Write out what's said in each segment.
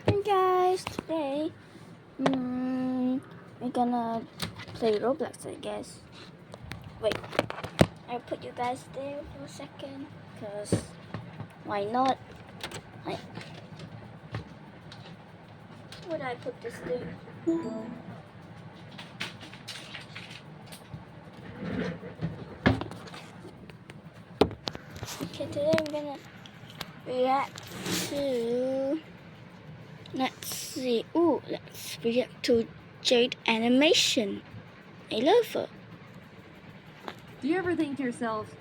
Hey guys, today we're gonna play Roblox, I guess. Wait, I'll put you guys there for a second, cause why not? Would I put this there? Okay, today I'm gonna react to. Let's react to JaidenAnimations. I love her. Do you ever think to yourself,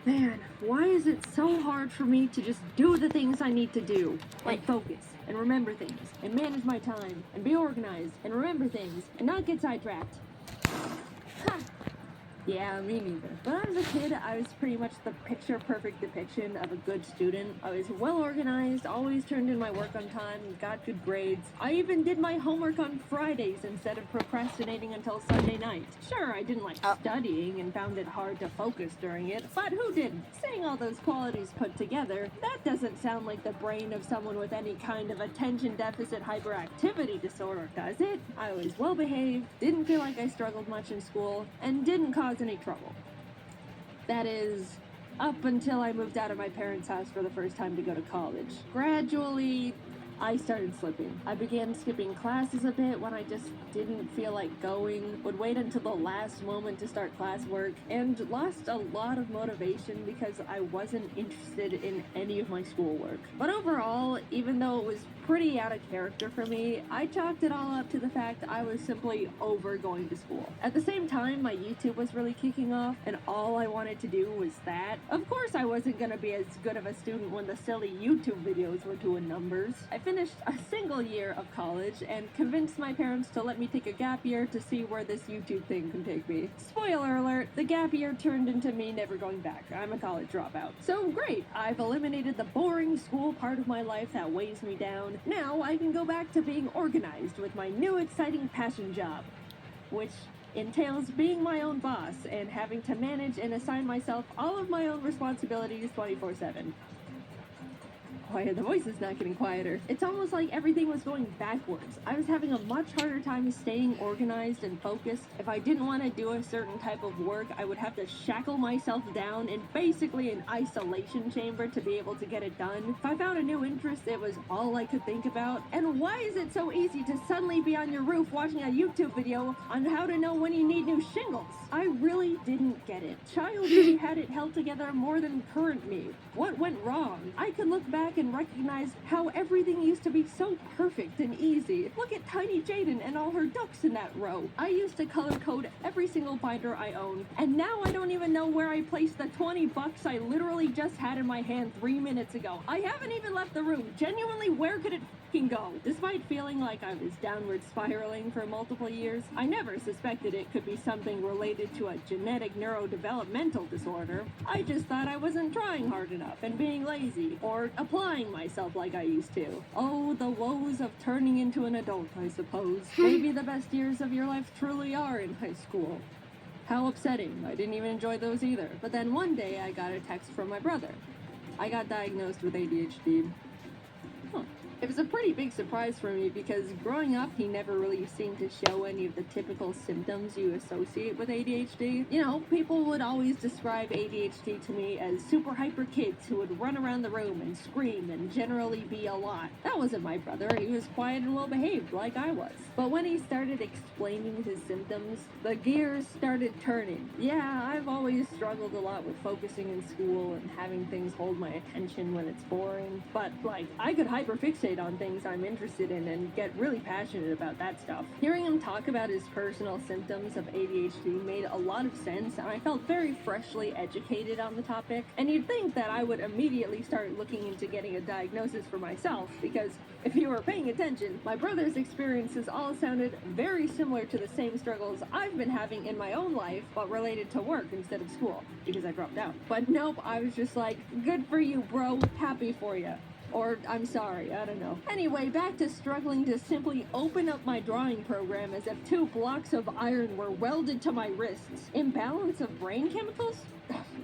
man, why is it so hard for me to just do the things I need to do? Like focus and remember things and manage my time and be organized and remember things and not get sidetracked. Ha! Yeah, me neither. When I was a kid, I was pretty much the picture-perfect depiction of a good student. I was well-organized, always turned in my work on time, and got good grades. I even did my homework on Fridays instead of procrastinating until Sunday night. Sure, I didn't like studying and found it hard to focus during it, but who didn't? Saying all those qualities put together, that doesn't sound like the brain of someone with any kind of attention deficit hyperactivity disorder, does it? I was well-behaved, didn't feel like I struggled much in school, and didn't cause any trouble. That is, up until I moved out of my parents' house for the first time to go to college. Gradually, I started slipping. I began skipping classes a bit when I just didn't feel like going, would wait until the last moment to start classwork, and lost a lot of motivation because I wasn't interested in any of my schoolwork. But overall, even though it was pretty out of character for me, I chalked it all up to the fact I was simply over going to school. At the same time, my YouTube was really kicking off, and all I wanted to do was that. Of course, I wasn't gonna be as good of a student when the silly YouTube videos were doing numbers. I finished a single year of college and convinced my parents to let me take a gap year to see where this YouTube thing can take me. Spoiler alert, the gap year turned into me never going back. I'm a college dropout. So great, I've eliminated the boring school part of my life that weighs me down. Now I can go back to being organized with my new exciting passion job, which entails being my own boss and having to manage and assign myself all of my own responsibilities 24/7. Quiet, the voice is not getting quieter. It's almost like everything was going backwards. I was having a much harder time staying organized and focused. If I didn't want to do a certain type of work, I would have to shackle myself down in basically an isolation chamber to be able to get it done. If I found a new interest, it was all I could think about. And why is it so easy to suddenly be on your roof watching a YouTube video on how to know when you need new shingles? I really didn't get it. Child me had it held together more than current me. What went wrong? I could look back and recognize how everything used to be so perfect and easy. Look at tiny Jaiden and all her ducks in that row. I used to color code every single binder I own, and now I don't even know where I placed the $20 I literally just had in my hand 3 minutes ago. I haven't even left the room. Genuinely, where could it go? Despite feeling like I was downward spiraling for multiple years, I never suspected it could be something related to a genetic neurodevelopmental disorder. I just thought I wasn't trying hard enough and being lazy, or applying myself like I used to. Oh, the woes of turning into an adult, I suppose. Maybe the best years of your life truly are in high school. How upsetting. I didn't even enjoy those either. But then one day I got a text from my brother. I got diagnosed with ADHD. It was a pretty big surprise for me because growing up, he never really seemed to show any of the typical symptoms you associate with ADHD. You know, people would always describe ADHD to me as super hyper kids who would run around the room and scream and generally be a lot. That wasn't my brother. He was quiet and well behaved like I was. But when he started explaining his symptoms, the gears started turning. Yeah, I've always struggled a lot with focusing in school and having things hold my attention when it's boring. But, like, I could hyperfixate on things I'm interested in and get really passionate about that stuff. Hearing him talk about his personal symptoms of ADHD made a lot of sense, and I felt very freshly educated on the topic. And you'd think that I would immediately start looking into getting a diagnosis for myself, because if you were paying attention, my brother's experiences all sounded very similar to the same struggles I've been having in my own life, but related to work instead of school, because I dropped out. But nope, I was just like, good for you, bro, happy for you. Or, I'm sorry, I don't know. Anyway, back to struggling to simply open up my drawing program as if 2 blocks of iron were welded to my wrists. Imbalance of brain chemicals?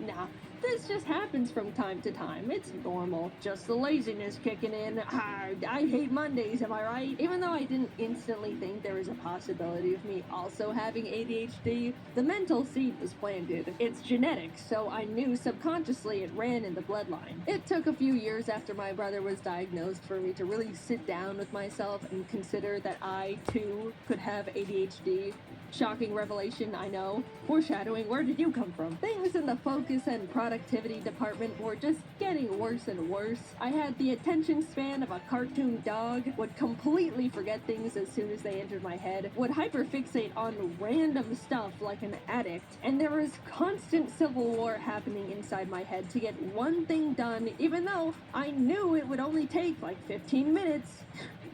Nah, This just happens from time to time. It's normal. Just the laziness kicking in. I hate Mondays, am I right? Even though I didn't instantly think there was a possibility of me also having ADHD, the mental seed was planted. It's genetic, so I knew subconsciously it ran in the bloodline. It took a few years after my brother was diagnosed for me to really sit down with myself and consider that I, too, could have ADHD. Shocking revelation, I know. Foreshadowing, where did you come from? Things in the focus and productivity department were just getting worse and worse. I had the attention span of a cartoon dog, would completely forget things as soon as they entered my head, would hyperfixate on random stuff like an addict, and there was constant civil war happening inside my head to get one thing done, even though I knew it would only take like 15 minutes.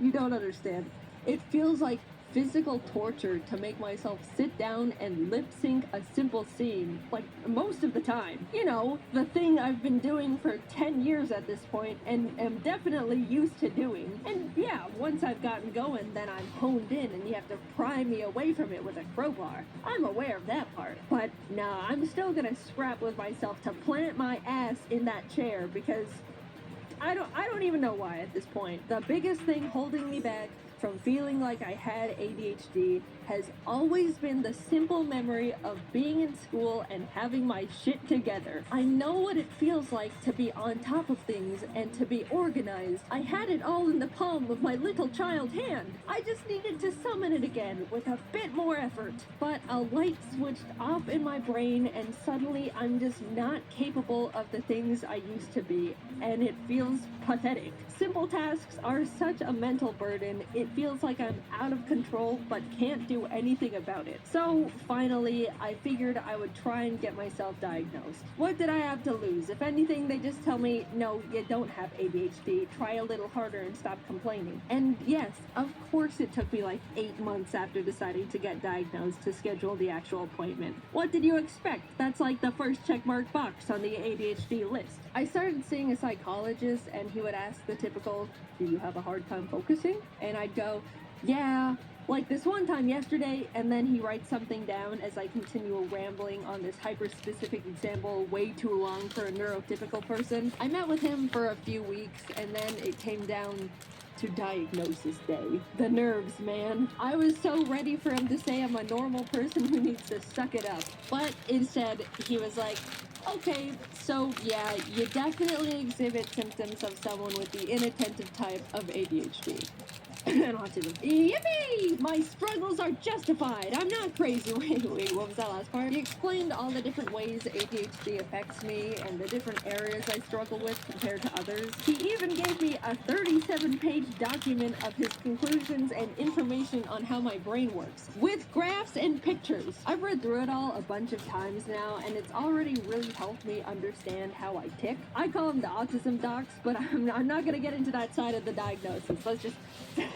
You don't understand. It feels like physical torture to make myself sit down and lip sync a simple scene, like most of the time. You know, the thing I've been doing for 10 years at this point and am definitely used to doing. And yeah, once I've gotten going, then I'm honed in and you have to pry me away from it with a crowbar. I'm aware of that part. But nah, I'm still gonna scrap with myself to plant my ass in that chair because I don't even know why at this point. The biggest thing holding me back from feeling like I had ADHD has always been the simple memory of being in school and having my shit together. I know what it feels like to be on top of things and to be organized. I had it all in the palm of my little child hand. I just needed to summon it again with a bit more effort. But a light switched off in my brain and suddenly I'm just not capable of the things I used to be, and it feels pathetic. Simple tasks are such a mental burden. It feels like I'm out of control but can't do anything about it. So finally, I figured I would try and get myself diagnosed. What did I have to lose? If anything, they just tell me, no, you don't have ADHD. Try a little harder and stop complaining. And yes, of course it took me like 8 months after deciding to get diagnosed to schedule the actual appointment. What did you expect? That's like the first checkmark box on the ADHD list. I started seeing a psychologist and he would ask the typical, do you have a hard time focusing? And I'd go, yeah, like this one time yesterday, and then he writes something down as I continue rambling on this hyper-specific example way too long for a neurotypical person. I met with him for a few weeks, and then it came down to diagnosis day. The nerves, man. I was so ready for him to say I'm a normal person who needs to suck it up. But instead, he was like, okay, so yeah, you definitely exhibit symptoms of someone with the inattentive type of ADHD. And autism. Yippee! My struggles are justified. I'm not crazy. Wait, what was that last part? He explained all the different ways ADHD affects me and the different areas I struggle with compared to others. He even gave me a 37-page document of his conclusions and information on how my brain works, with graphs and pictures. I've read through it all a bunch of times now, and it's already really helped me understand how I tick. I call them the autism docs, but I'm not gonna get into that side of the diagnosis.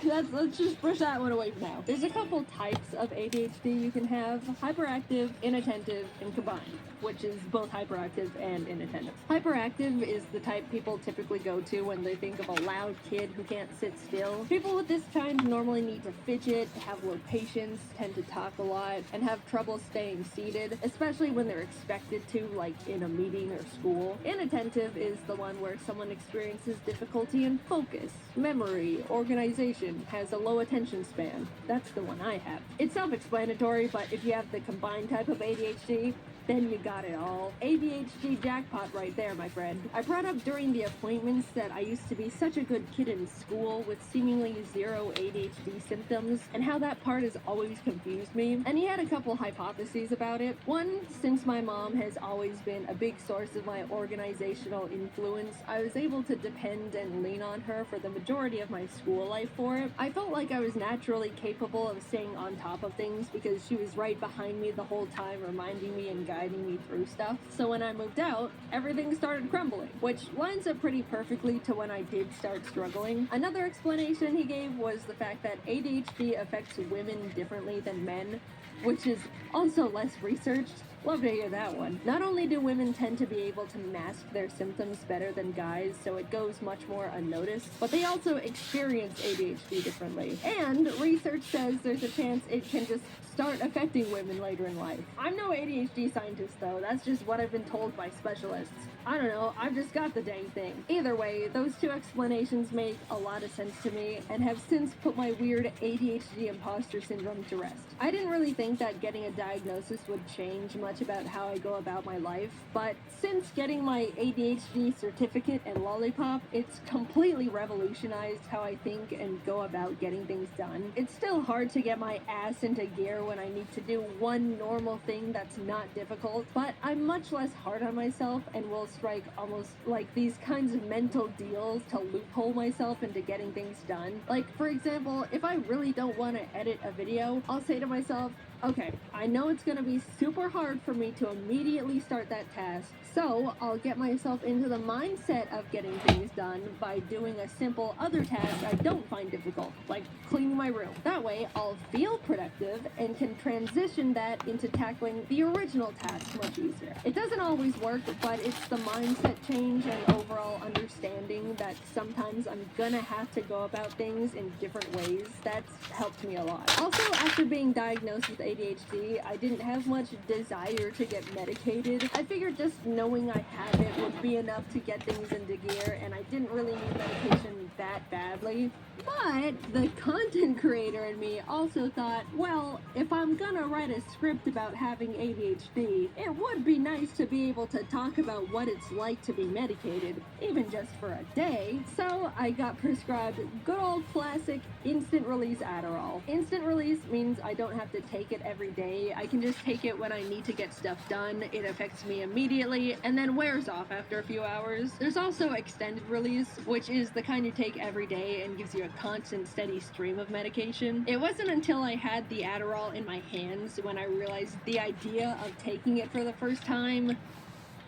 Let's just brush that one away for now. There's a couple types of ADHD you can have: hyperactive, inattentive, and combined, which is both hyperactive and inattentive. Hyperactive is the type people typically go to when they think of a loud kid who can't sit still. People with this kind normally need to fidget, have low patience, tend to talk a lot, and have trouble staying seated, especially when they're expected to, like in a meeting or school. Inattentive is the one where someone experiences difficulty in focus, memory, organization, has a low attention span. That's the one I have. It's self-explanatory, but if you have the combined type of ADHD, then you got it all. ADHD jackpot right there, my friend. I brought up during the appointments that I used to be such a good kid in school with seemingly zero ADHD symptoms, and how that part has always confused me. And he had a couple hypotheses about it. One, since my mom has always been a big source of my organizational influence, I was able to depend and lean on her for the majority of my school life for it. I felt like I was naturally capable of staying on top of things because she was right behind me the whole time, reminding me and guiding me through stuff. So when I moved out, everything started crumbling, which lines up pretty perfectly to when I did start struggling. Another explanation he gave was the fact that ADHD affects women differently than men, which is also less researched. Love to hear that one. Not only do women tend to be able to mask their symptoms better than guys, so it goes much more unnoticed, but they also experience ADHD differently. And research says there's a chance it can just start affecting women later in life. I'm no ADHD scientist though, that's just what I've been told by specialists. I don't know, I've just got the dang thing. Either way, those two explanations make a lot of sense to me and have since put my weird ADHD imposter syndrome to rest. I didn't really think that getting a diagnosis would change much about how I go about my life, but since getting my ADHD certificate and lollipop, it's completely revolutionized how I think and go about getting things done. It's still hard to get my ass into gear when I need to do one normal thing that's not difficult, but I'm much less hard on myself and will strike almost like these kinds of mental deals to loophole myself into getting things done. Like, for example, if I really don't want to edit a video, I'll say to myself, okay, I know it's gonna be super hard for me to immediately start that task, so I'll get myself into the mindset of getting things done by doing a simple other task I don't find difficult, like cleaning my room. That way, I'll feel productive and can transition that into tackling the original task much easier. It doesn't always work, but it's the mindset change and overall understanding that sometimes I'm gonna have to go about things in different ways that's helped me a lot. Also, after being diagnosed with ADHD, I didn't have much desire to get medicated. I figured just knowing I had it would be enough to get things into gear, and I didn't really need medication that badly. But the content creator in me also thought, well, if I'm gonna write a script about having ADHD, it would be nice to be able to talk about what it's like to be medicated, even just for a day. So I got prescribed good old classic instant release Adderall. Instant release means I don't have to take it every day. I can just take it when I need to get stuff done. It affects me immediately and then wears off after a few hours. There's also extended release, which is the kind you take every day and gives you a constant steady stream of medication. It wasn't until I had the Adderall in my hands when I realized the idea of taking it for the first time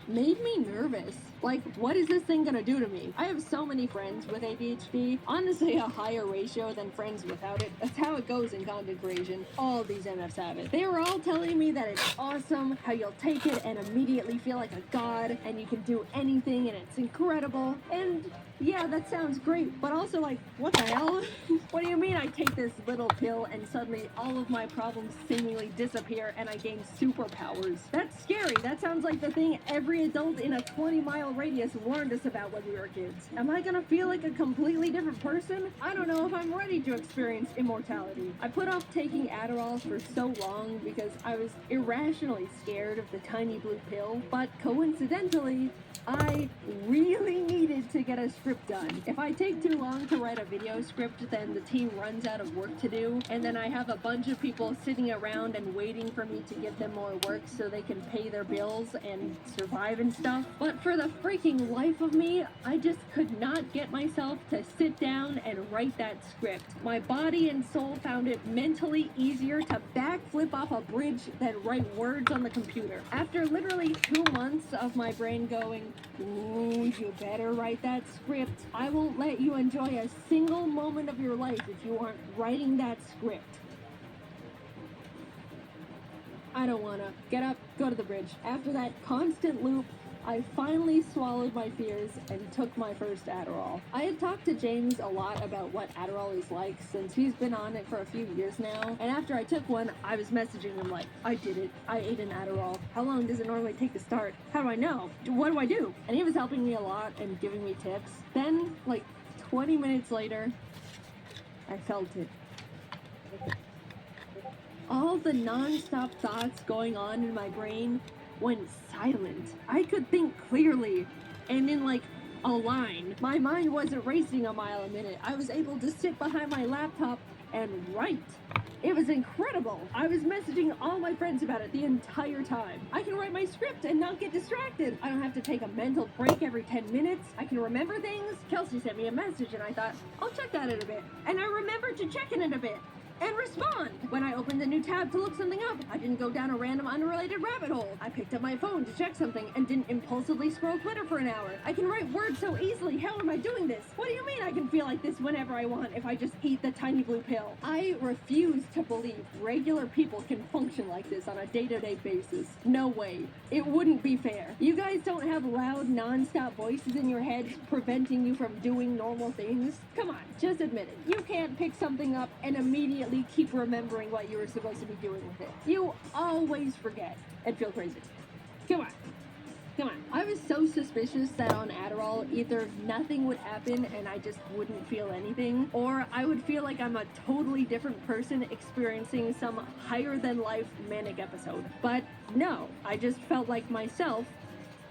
made me nervous. Like, what is this thing gonna do to me? I have so many friends with ADHD, honestly a higher ratio than friends without it. That's how it goes in content creation. All these MFs have it. They were all telling me that it's awesome, how you'll take it and immediately feel like a god, and you can do anything and it's incredible. And yeah, that sounds great, but also like, what the hell? What do you mean I take this little pill and suddenly all of my problems seemingly disappear and I gain superpowers? That's scary. That sounds like the thing every adult in a 20-mile radius warned us about when we were kids. Am I gonna feel like a completely different person? I don't know if I'm ready to experience immortality. I put off taking Adderall for so long because I was irrationally scared of the tiny blue pill, but coincidentally, I really needed to get a script done. If I take too long to write a video script, then the team runs out of work to do, and then I have a bunch of people sitting around and waiting for me to give them more work so they can pay their bills and survive and stuff. But for the freaking life of me, I just could not get myself to sit down and write that script. My body and soul found it mentally easier to backflip off a bridge than write words on the computer. After literally 2 months of my brain going, ooh, you better write that script, I won't let you enjoy a single moment of your life if you aren't writing that script. I don't wanna. Get up, go to the bridge. After that constant loop, I finally swallowed my fears and took my first Adderall. I had talked to James a lot about what Adderall is like since he's been on it for a few years now, and after I took one, I was messaging him like, I did it. I ate an Adderall. How long does it normally take to start? How do I know? What do I do? And he was helping me a lot and giving me tips. Then, like 20 minutes later, I felt it. All the non-stop thoughts going on in my brain went silent. I could think clearly, and in like a line. My mind wasn't racing a mile a minute. I was able to sit behind my laptop and write. It was incredible. I was messaging all my friends about it the entire time. I can write my script and not get distracted. I don't have to take a mental break every 10 minutes. I can remember things. Kelsey sent me a message and I thought, I'll check that in a bit. And I remembered to check it in a bit and respond. When I opened a new tab to look something up, I didn't go down a random unrelated rabbit hole. I picked up my phone to check something and didn't impulsively scroll Twitter for an hour. I can write words so easily. How am I doing this? What do you mean I can feel like this whenever I want if I just eat the tiny blue pill. I refuse to believe regular people can function like this on a day-to-day basis. No way. It wouldn't be fair. You guys don't have loud, non-stop voices in your heads preventing you from doing normal things? Come on, just admit it. You can't pick something up and immediately keep remembering what you were supposed to be doing with it. You always forget and feel crazy. Come on. Come on. I was so suspicious that on Adderall, either nothing would happen and I just wouldn't feel anything, or I would feel like I'm a totally different person experiencing some higher-than-life manic episode. But no, I just felt like myself,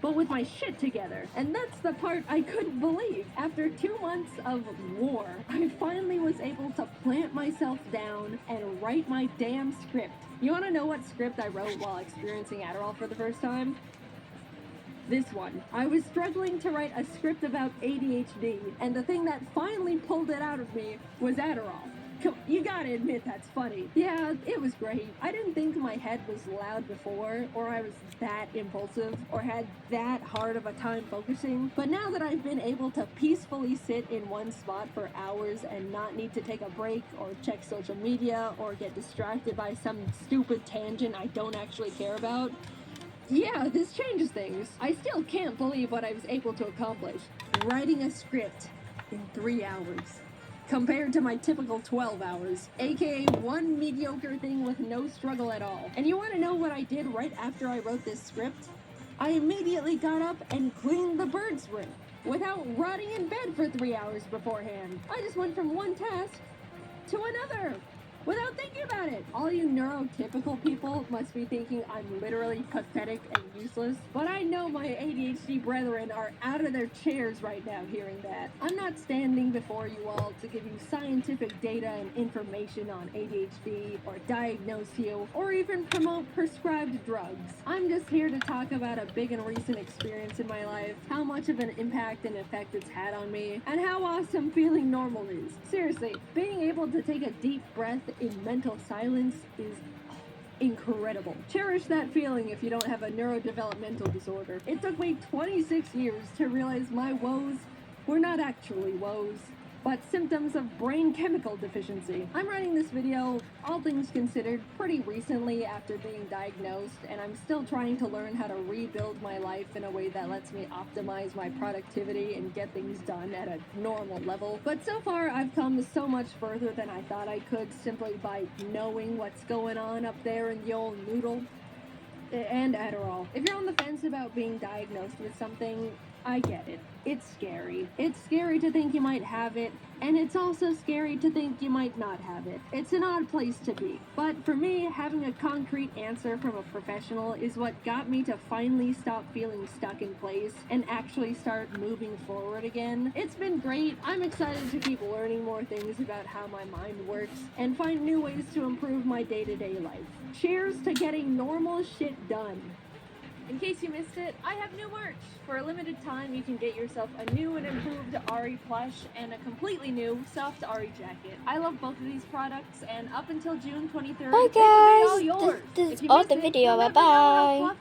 but with my shit together. And that's the part I couldn't believe. After 2 months of war, I finally was able to plant myself down and write my damn script. You wanna know what script I wrote while experiencing Adderall for the first time? This one. I was struggling to write a script about ADHD, and the thing that finally pulled it out of me was Adderall. You gotta admit that's funny. Yeah, it was great. I didn't think my head was loud before, or I was that impulsive, or had that hard of a time focusing. But now that I've been able to peacefully sit in one spot for hours and not need to take a break, or check social media, or get distracted by some stupid tangent I don't actually care about, yeah, this changes things. I still can't believe what I was able to accomplish. Writing a script in 3 hours. Compared to my typical 12 hours, aka one mediocre thing with no struggle at all. And you want to know what I did right after I wrote this script? I immediately got up and cleaned the bird's room without rotting in bed for 3 hours beforehand. I just went from one task to another without thinking about it. All you neurotypical people must be thinking I'm literally pathetic and useless, but I know my ADHD brethren are out of their chairs right now hearing that. I'm not standing before you all to give you scientific data and information on ADHD, or diagnose you, or even promote prescribed drugs. I'm just here to talk about a big and recent experience in my life, how much of an impact and effect it's had on me, and how awesome feeling normal is. Seriously, being able to take a deep breath in mental silence is incredible. Cherish that feeling if you don't have a neurodevelopmental disorder. It took me 26 years to realize my woes were not actually woes, but symptoms of brain chemical deficiency. I'm writing this video, all things considered, pretty recently after being diagnosed, and I'm still trying to learn how to rebuild my life in a way that lets me optimize my productivity and get things done at a normal level. But so far, I've come so much further than I thought I could simply by knowing what's going on up there in the old noodle. And Adderall. If you're on the fence about being diagnosed with something, I get it. It's scary. It's scary to think you might have it, and it's also scary to think you might not have it. It's an odd place to be. But for me, having a concrete answer from a professional is what got me to finally stop feeling stuck in place and actually start moving forward again. It's been great. I'm excited to keep learning more things about how my mind works and find new ways to improve my day-to-day life. Cheers to getting normal shit done. In case you missed it, I have new merch. For a limited time, you can get yourself a new and improved Ari plush and a completely new soft Ari jacket. I love both of these products, and up until June 23rd, Bye they can be all guys! yours. This If is you all missed the it, video. you'll Bye never know how bye. fluffy